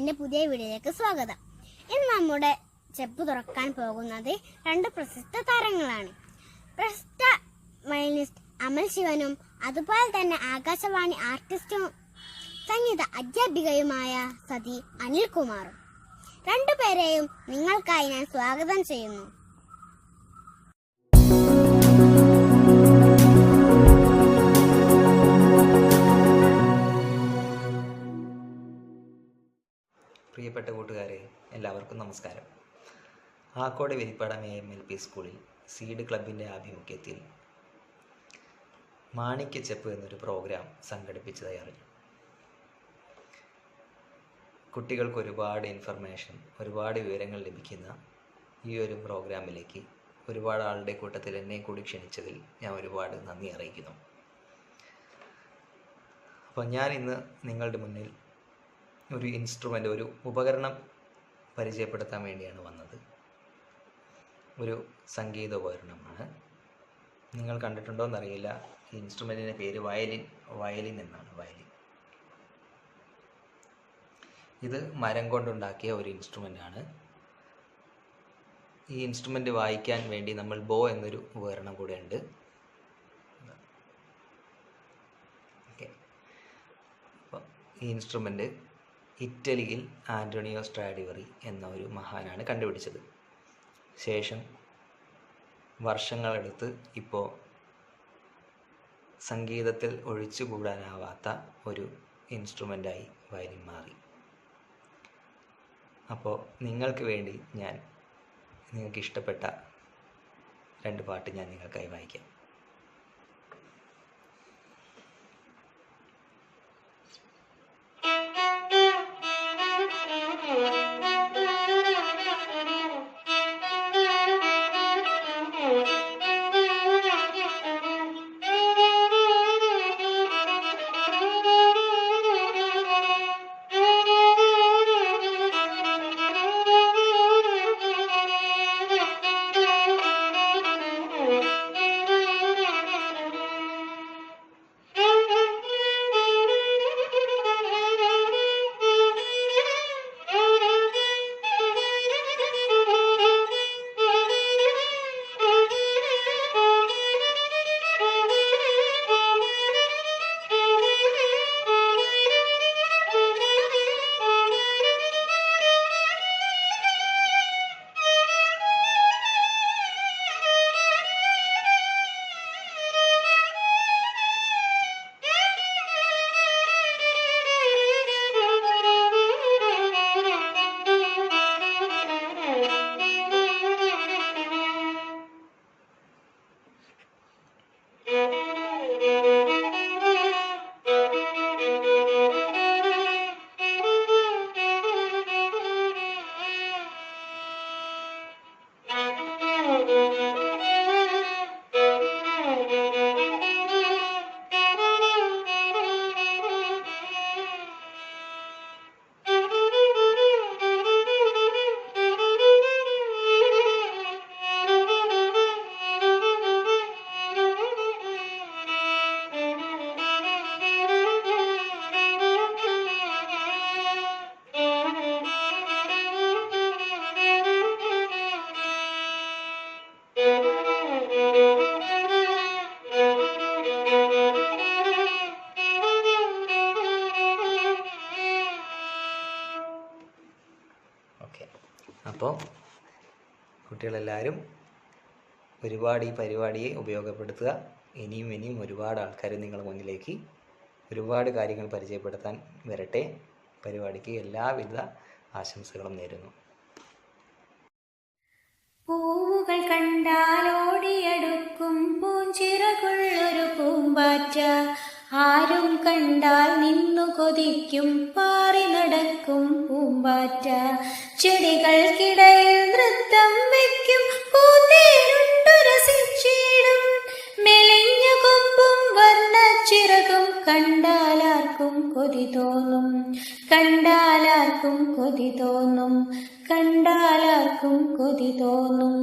ചെപ്പിന്റെ പുതിയ വീഡിയോയിലേക്ക് സ്വാഗതം. ഇന്ന് നമ്മുടെ ചെപ്പ് തുറക്കാൻ പോകുന്നത് രണ്ട് പ്രശസ്ത താരങ്ങളാണ്. പ്രശസ്ത വയലിനിസ്റ്റ് അമൽ ശിവനും അതുപോലെ തന്നെ ആകാശവാണി ആർട്ടിസ്റ്റും സംഗീത അധ്യാപികയുമായ സതി അനിൽകുമാറും. രണ്ടുപേരെയും നിങ്ങൾക്കായി ഞാൻ സ്വാഗതം ചെയ്യുന്നു. പ്രിയപ്പെട്ട കൂട്ടുകാരെ, എല്ലാവർക്കും നമസ്കാരം. ആക്കോട് വെരിപ്പാടം AMLP സ്കൂളിൽ സീഡ് ക്ലബിൻ്റെ ആഭിമുഖ്യത്തിൽ മാണിക്യച്ചെപ്പ് എന്നൊരു പ്രോഗ്രാം സംഘടിപ്പിച്ചതായി അറിഞ്ഞു. കുട്ടികൾക്ക് ഒരുപാട് ഇൻഫർമേഷൻ, ഒരുപാട് വിവരങ്ങൾ ലഭിക്കുന്ന ഈ ഒരു പ്രോഗ്രാമിലേക്ക് ഒരുപാട് ആളുടെ കൂട്ടത്തിൽ എന്നെ കൂടി ക്ഷണിച്ചതിൽ ഞാൻ ഒരുപാട് നന്ദി അറിയിക്കുന്നു. അപ്പോൾ ഞാൻ ഇന്ന് നിങ്ങളുടെ മുന്നിൽ ഒരു ഇൻസ്ട്രുമെൻ്റ്, ഒരു ഉപകരണം പരിചയപ്പെടുത്താൻ വേണ്ടിയാണ് വന്നത്. ഒരു സംഗീത ഉപകരണമാണ്. നിങ്ങൾ കണ്ടിട്ടുണ്ടോ എന്നറിയില്ല. ഈ ഇൻസ്ട്രുമെൻറ്റിൻ്റെ പേര് വയലിൻ എന്നാണ്. വയലിൻ ഇത് മരം കൊണ്ടുണ്ടാക്കിയ ഒരു ഇൻസ്ട്രുമെൻ്റാണ്. ഈ ഇൻസ്ട്രുമെൻ്റ് വായിക്കാൻ വേണ്ടി നമ്മൾ ബോ എന്നൊരു ഉപകരണം കൂടെ ഉണ്ട്. ഓക്കെ, അപ്പോൾ ഈ ഇൻസ്ട്രുമെൻ്റ് ഇറ്റലിയിൽ ആൻ്റോണിയോ സ്ട്രാഡിവറി എന്ന ഒരു മഹാനാണ് കണ്ടുപിടിച്ചത്. ശേഷം വർഷങ്ങളെടുത്ത് ഇപ്പോൾ സംഗീതത്തിൽ ഒഴിച്ചുകൂടാനാവാത്ത ഒരു ഇൻസ്ട്രുമെൻ്റായി വയലിൻ മാറി. അപ്പോൾ നിങ്ങൾക്ക് വേണ്ടി നിങ്ങൾക്ക് ഇഷ്ടപ്പെട്ട രണ്ട് പാട്ട് ഞാൻ നിങ്ങൾക്കായി വായിക്കാം. അപ്പോൾ കുട്ടികളെല്ലാവരും ഒരുപാട് ഈ പരിപാടിയെ ഉപയോഗപ്പെടുത്തുക. ഇനിയും ഒരുപാട് ആൾക്കാർ നിങ്ങളുടെ മുന്നിലേക്ക് ഒരുപാട് കാര്യങ്ങൾ പരിചയപ്പെടുത്താൻ വരട്ടെ. പരിപാടിക്ക് എല്ലാവിധ ആശംസകളും നേരുന്നു. പൂവുകൾ കണ്ടാലോടിയടുക്കും പൂഞ്ചിറകുള്ളൊരു പൂമ്പാറ്റ, ആരും കണ്ടാൽ നിന്നു കൊതിക്കും പാറി നടക്കും പൂമ്പാറ്റ, ചെടികൾക്കിടയിൽ നൃത്തം വയ്ക്കും പൂന്തേനുണ്ടു രസിച്ചിടും, മെലിഞ്ഞ കൊമ്പും വർണ്ണച്ചിറകും കണ്ടാലാർക്കും കൊതി തോന്നും, കണ്ടാലാർക്കും കൊതി തോന്നും, കണ്ടാലാർക്കും കൊതി തോന്നും.